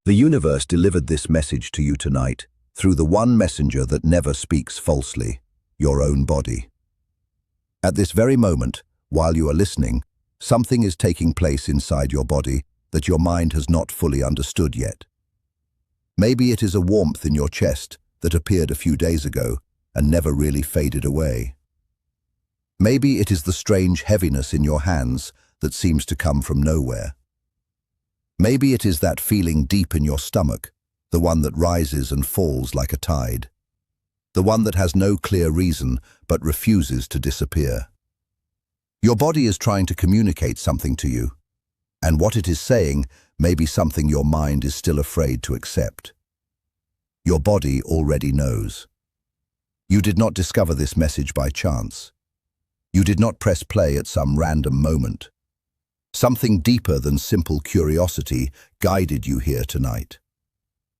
The universe delivered this message to you tonight through the one messenger that never speaks falsely, your own body. At this very moment, while you are listening, something is taking place inside your body that your mind has not fully understood yet. Maybe it is a warmth in your chest that appeared a few days ago and never really faded away. Maybe it is the strange heaviness in your hands that seems to come from nowhere. Maybe it is that feeling deep in your stomach, the one that rises and falls like a tide. The one that has no clear reason but refuses to disappear. Your body is trying to communicate something to you, and what it is saying may be something your mind is still afraid to accept. Your body already knows. You did not discover this message by chance. You did not press play at some random moment. Something deeper than simple curiosity guided you here tonight.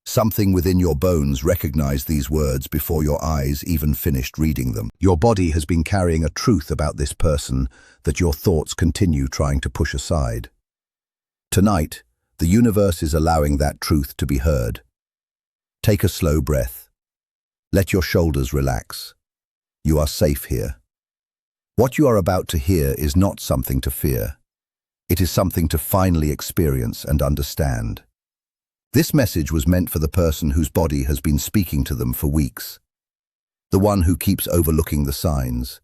Something within your bones recognized these words before your eyes even finished reading them. Your body has been carrying a truth about this person that your thoughts continue trying to push aside. Tonight, the universe is allowing that truth to be heard. Take a slow breath. Let your shoulders relax. You are safe here. What you are about to hear is not something to fear. It is something to finally experience and understand. This message was meant for the person whose body has been speaking to them for weeks. The one who keeps overlooking the signs.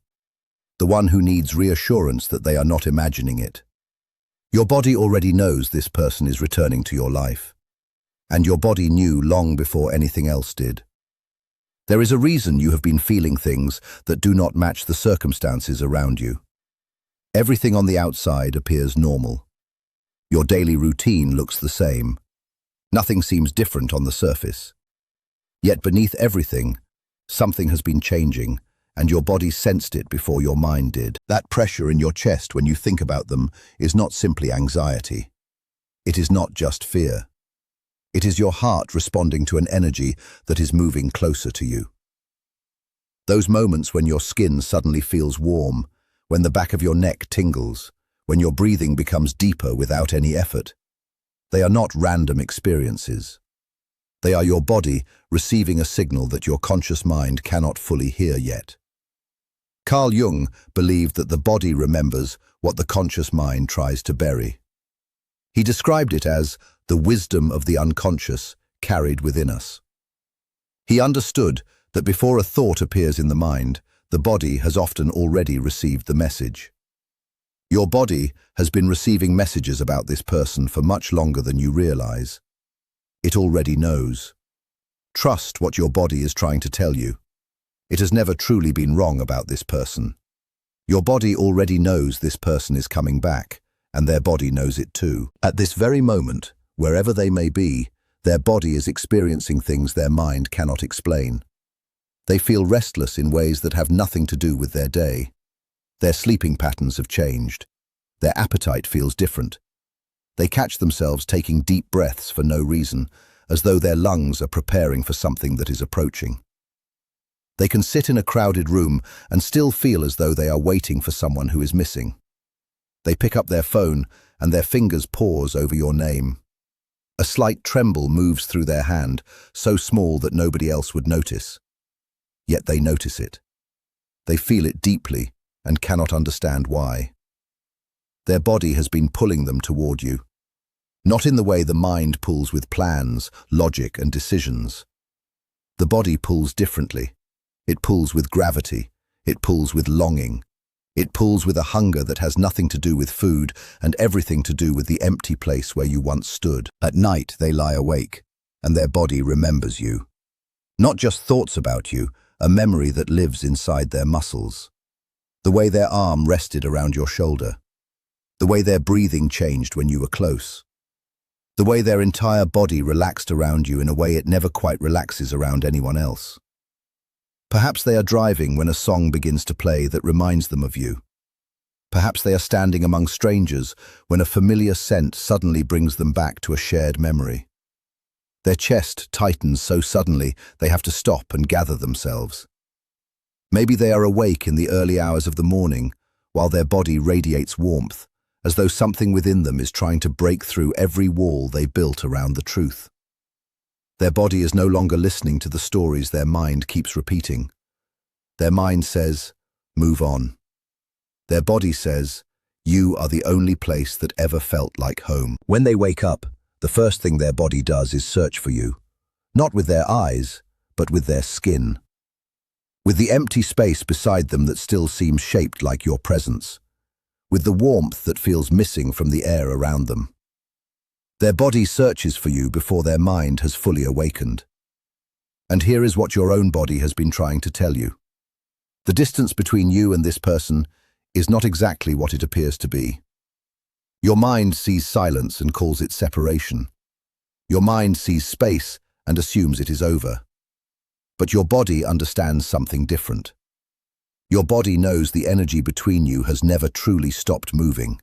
The one who needs reassurance that they are not imagining it. Your body already knows this person is returning to your life. And your body knew long before anything else did. There is a reason you have been feeling things that do not match the circumstances around you. Everything on the outside appears normal. Your daily routine looks the same. Nothing seems different on the surface. Yet beneath everything, something has been changing, and your body sensed it before your mind did. That pressure in your chest when you think about them is not simply anxiety. It is not just fear. It is your heart responding to an energy that is moving closer to you. Those moments when your skin suddenly feels warm, when the back of your neck tingles, when your breathing becomes deeper without any effort. They are not random experiences. They are your body receiving a signal that your conscious mind cannot fully hear yet. Carl Jung believed that the body remembers what the conscious mind tries to bury. He described it as the wisdom of the unconscious carried within us. He understood that before a thought appears in the mind, the body has often already received the message. Your body has been receiving messages about this person for much longer than you realize. It already knows. Trust what your body is trying to tell you. It has never truly been wrong about this person. Your body already knows this person is coming back, and their body knows it too. At this very moment, wherever they may be, their body is experiencing things their mind cannot explain. They feel restless in ways that have nothing to do with their day. Their sleeping patterns have changed. Their appetite feels different. They catch themselves taking deep breaths for no reason, as though their lungs are preparing for something that is approaching. They can sit in a crowded room and still feel as though they are waiting for someone who is missing. They pick up their phone and their fingers pause over your name. A slight tremble moves through their hand, so small that nobody else would notice. Yet they notice it. They feel it deeply and cannot understand why. Their body has been pulling them toward you. Not in the way the mind pulls with plans, logic, and decisions. The body pulls differently. It pulls with gravity. It pulls with longing. It pulls with a hunger that has nothing to do with food and everything to do with the empty place where you once stood. At night, they lie awake, and their body remembers you. Not just thoughts about you, a memory that lives inside their muscles. The way their arm rested around your shoulder. The way their breathing changed when you were close. The way their entire body relaxed around you in a way it never quite relaxes around anyone else. Perhaps they are driving when a song begins to play that reminds them of you. Perhaps they are standing among strangers when a familiar scent suddenly brings them back to a shared memory. Their chest tightens so suddenly they have to stop and gather themselves. Maybe they are awake in the early hours of the morning while their body radiates warmth, as though something within them is trying to break through every wall they built around the truth. Their body is no longer listening to the stories their mind keeps repeating. Their mind says, "Move on." Their body says, "You are the only place that ever felt like home." When they wake up, the first thing their body does is search for you, not with their eyes, but with their skin. With the empty space beside them that still seems shaped like your presence, with the warmth that feels missing from the air around them. Their body searches for you before their mind has fully awakened. And here is what your own body has been trying to tell you. The distance between you and this person is not exactly what it appears to be. Your mind sees silence and calls it separation. Your mind sees space and assumes it is over. But your body understands something different. Your body knows the energy between you has never truly stopped moving.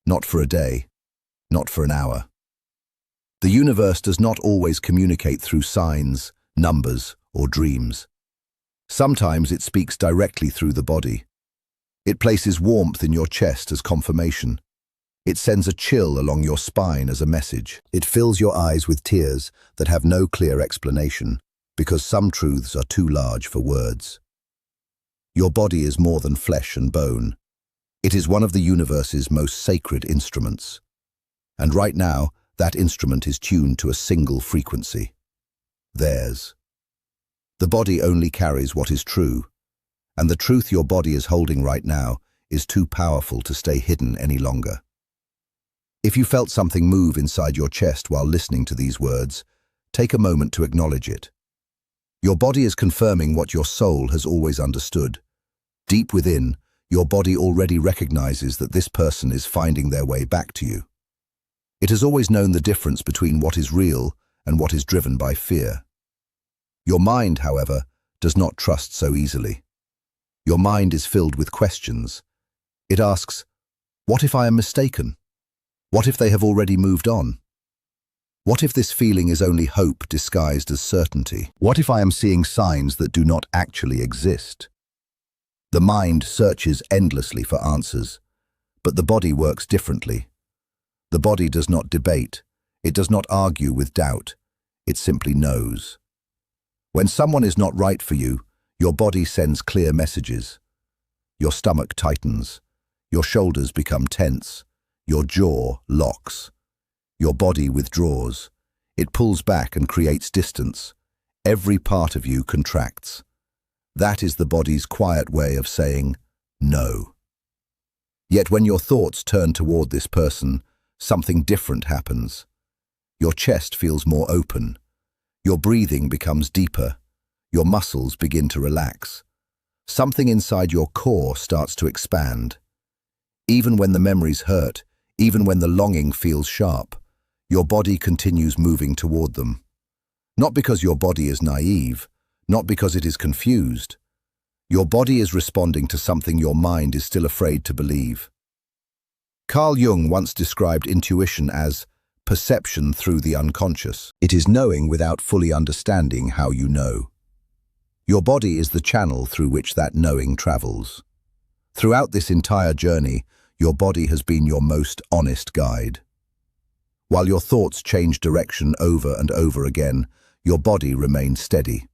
Not for a day, not for an hour. The universe does not always communicate through signs, numbers, or dreams. Sometimes it speaks directly through the body. It places warmth in your chest as confirmation. It sends a chill along your spine as a message. It fills your eyes with tears that have no clear explanation, because some truths are too large for words. Your body is more than flesh and bone. It is one of the universe's most sacred instruments. And right now, that instrument is tuned to a single frequency. Theirs. The body only carries what is true, and the truth your body is holding right now is too powerful to stay hidden any longer. If you felt something move inside your chest while listening to these words, take a moment to acknowledge it. Your body is confirming what your soul has always understood. Deep within, your body already recognizes that this person is finding their way back to you. It has always known the difference between what is real and what is driven by fear. Your mind, however, does not trust so easily. Your mind is filled with questions. It asks, what if I am mistaken? What if they have already moved on? What if this feeling is only hope disguised as certainty? What if I am seeing signs that do not actually exist? The mind searches endlessly for answers, but the body works differently. The body does not debate. It does not argue with doubt. It simply knows. When someone is not right for you, your body sends clear messages. Your stomach tightens. Your shoulders become tense. Your jaw locks. Your body withdraws. It pulls back and creates distance. Every part of you contracts. That is the body's quiet way of saying no. Yet when your thoughts turn toward this person, something different happens. Your chest feels more open. Your breathing becomes deeper. Your muscles begin to relax. Something inside your core starts to expand. Even when the memories hurt, even when the longing feels sharp, your body continues moving toward them. Not because your body is naive, not because it is confused. Your body is responding to something your mind is still afraid to believe. Carl Jung once described intuition as perception through the unconscious. It is knowing without fully understanding how you know. Your body is the channel through which that knowing travels. Throughout this entire journey, your body has been your most honest guide. While your thoughts change direction over and over again, your body remained steady.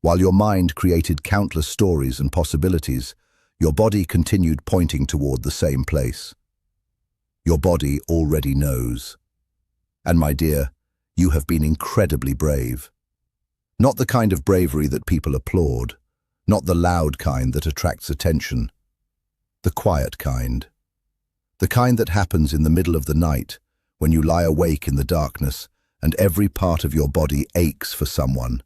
While your mind created countless stories and possibilities, your body continued pointing toward the same place. Your body already knows. And my dear, you have been incredibly brave. Not the kind of bravery that people applaud, not the loud kind that attracts attention. The quiet kind. The kind that happens in the middle of the night, when you lie awake in the darkness and every part of your body aches for someone,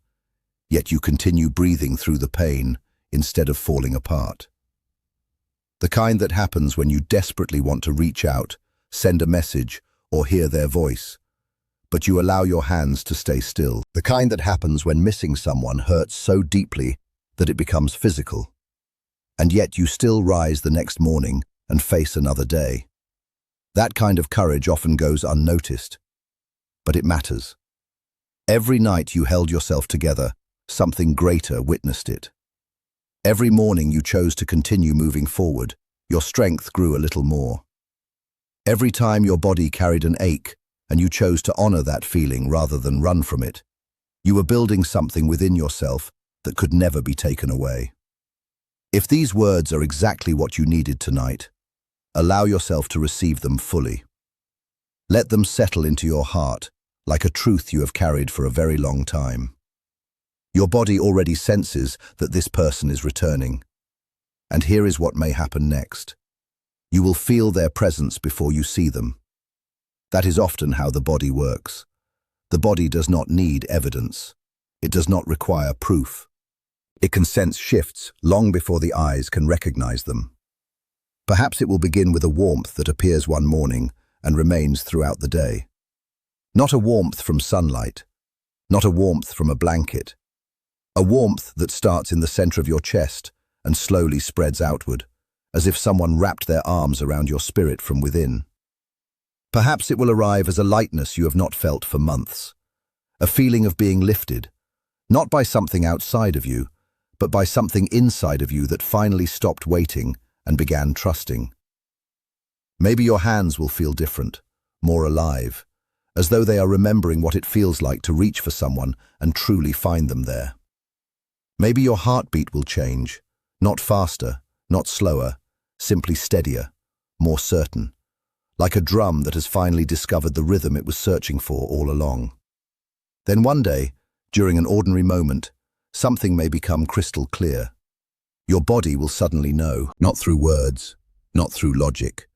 yet you continue breathing through the pain instead of falling apart. The kind that happens when you desperately want to reach out, send a message, or hear their voice, but you allow your hands to stay still. The kind that happens when missing someone hurts so deeply that it becomes physical. And yet you still rise the next morning and face another day. That kind of courage often goes unnoticed, but it matters. Every night you held yourself together, something greater witnessed it. Every morning you chose to continue moving forward, your strength grew a little more. Every time your body carried an ache, and you chose to honor that feeling rather than run from it, You were building something within yourself that could never be taken away. If these words are exactly what you needed tonight, allow yourself to receive them fully. Let them settle into your heart like a truth you have carried for a very long time. Your body already senses that this person is returning. And here is what may happen next. You will feel their presence before you see them. That is often how the body works. The body does not need evidence. It does not require proof. It can sense shifts long before the eyes can recognize them. Perhaps it will begin with a warmth that appears one morning and remains throughout the day. Not a warmth from sunlight, not a warmth from a blanket. A warmth that starts in the center of your chest and slowly spreads outward, as if someone wrapped their arms around your spirit from within. Perhaps it will arrive as a lightness you have not felt for months, a feeling of being lifted, not by something outside of you, but by something inside of you that finally stopped waiting and began trusting. Maybe your hands will feel different, more alive, as though they are remembering what it feels like to reach for someone and truly find them there. Maybe your heartbeat will change, not faster, not slower, simply steadier, more certain, like a drum that has finally discovered the rhythm it was searching for all along. Then one day, during an ordinary moment, something may become crystal clear. Your body will suddenly know, not through words, not through logic,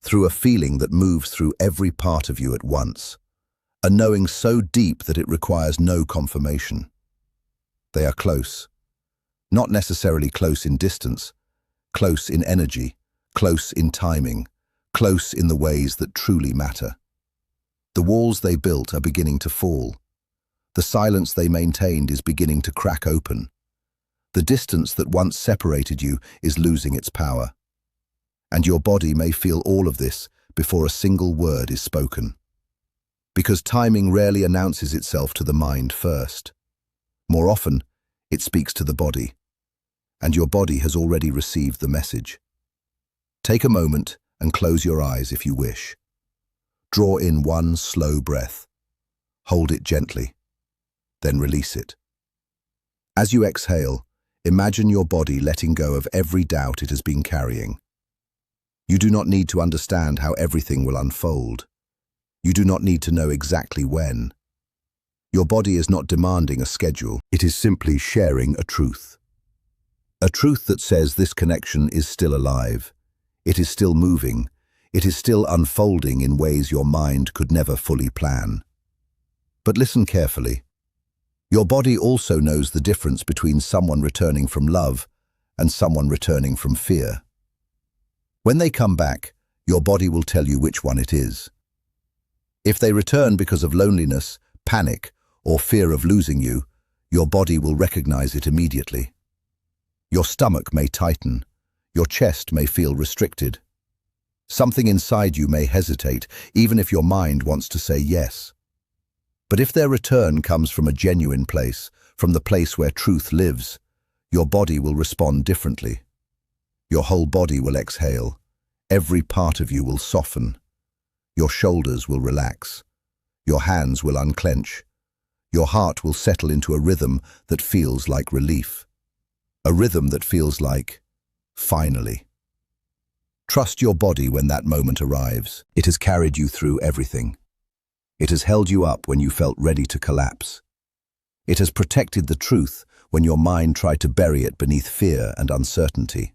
through a feeling that moves through every part of you at once, a knowing so deep that it requires no confirmation. They are close, not necessarily close in distance, close in energy, close in timing, close in the ways that truly matter. The walls they built are beginning to fall. The silence they maintained is beginning to crack open. The distance that once separated you is losing its power. And your body may feel all of this before a single word is spoken. Because timing rarely announces itself to the mind first. More often, it speaks to the body. And your body has already received the message. Take a moment and close your eyes if you wish. Draw in one slow breath. Hold it gently. Then release it. As you exhale, imagine your body letting go of every doubt it has been carrying. You do not need to understand how everything will unfold. You do not need to know exactly when. Your body is not demanding a schedule. It is simply sharing a truth. A truth that says this connection is still alive. It is still moving. It is still unfolding in ways your mind could never fully plan. But listen carefully. Your body also knows the difference between someone returning from love and someone returning from fear. When they come back, your body will tell you which one it is. If they return because of loneliness, panic, or fear of losing you, your body will recognize it immediately. Your stomach may tighten. Your chest may feel restricted. Something inside you may hesitate, even if your mind wants to say yes. But if their return comes from a genuine place, from the place where truth lives, your body will respond differently. Your whole body will exhale. Every part of you will soften. Your shoulders will relax. Your hands will unclench. Your heart will settle into a rhythm that feels like relief. A rhythm that feels like, finally. Trust your body when that moment arrives. It has carried you through everything. It has held you up when you felt ready to collapse. It has protected the truth when your mind tried to bury it beneath fear and uncertainty.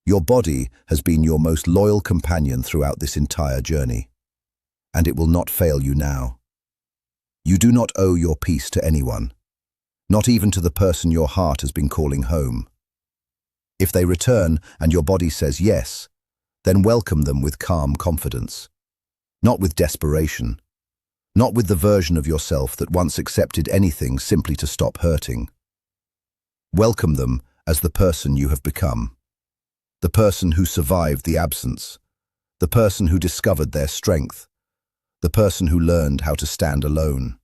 Your body has been your most loyal companion throughout this entire journey, and it will not fail you now. You do not owe your peace to anyone, not even to the person your heart has been calling home. If they return and your body says yes, then welcome them with calm confidence, not with desperation, not with the version of yourself that once accepted anything simply to stop hurting. Welcome them as the person you have become, the person who survived the absence, the person who discovered their strength, the person who learned how to stand alone.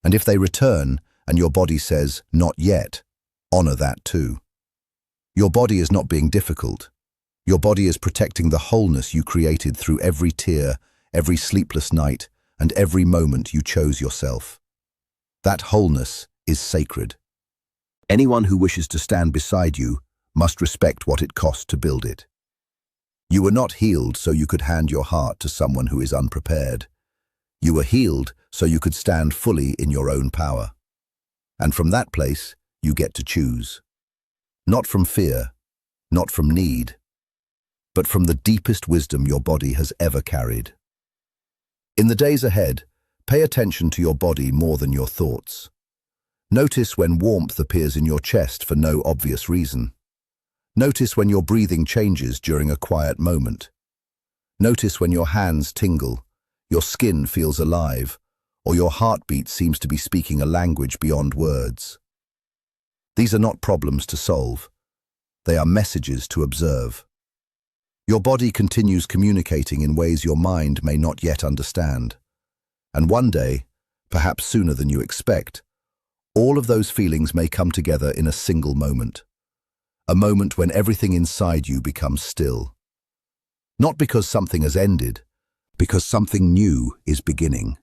And if they return and your body says, not yet, honor that too. Your body is not being difficult. Your body is protecting the wholeness you created through every tear, every sleepless night, and every moment you chose yourself. That wholeness is sacred. Anyone who wishes to stand beside you must respect what it cost to build it. You were not healed so you could hand your heart to someone who is unprepared. You were healed so you could stand fully in your own power. And from that place, you get to choose. Not from fear, not from need, but from the deepest wisdom your body has ever carried. In the days ahead, pay attention to your body more than your thoughts. Notice when warmth appears in your chest for no obvious reason. Notice when your breathing changes during a quiet moment. Notice when your hands tingle, your skin feels alive, or your heartbeat seems to be speaking a language beyond words. These are not problems to solve. They are messages to observe. Your body continues communicating in ways your mind may not yet understand. And one day, perhaps sooner than you expect, all of those feelings may come together in a single moment. A moment when everything inside you becomes still. Not because something has ended, because something new is beginning.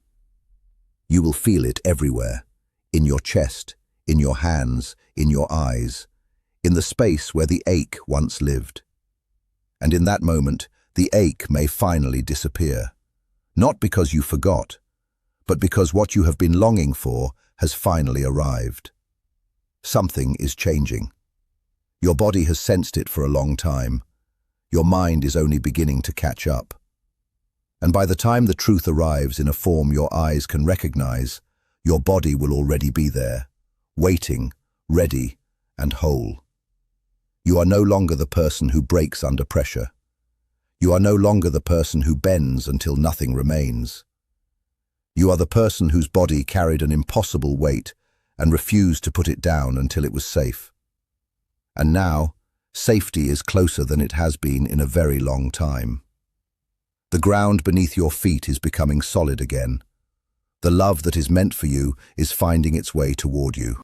You will feel it everywhere, in your chest, in your hands, in your eyes, in the space where the ache once lived. And in that moment, the ache may finally disappear. Not because you forgot, but because what you have been longing for has finally arrived. Something is changing. Your body has sensed it for a long time. Your mind is only beginning to catch up. And by the time the truth arrives in a form your eyes can recognize, your body will already be there, waiting, ready, and whole. You are no longer the person who breaks under pressure. You are no longer the person who bends until nothing remains. You are the person whose body carried an impossible weight and refused to put it down until it was safe. And now, safety is closer than it has been in a very long time. The ground beneath your feet is becoming solid again. The love that is meant for you is finding its way toward you.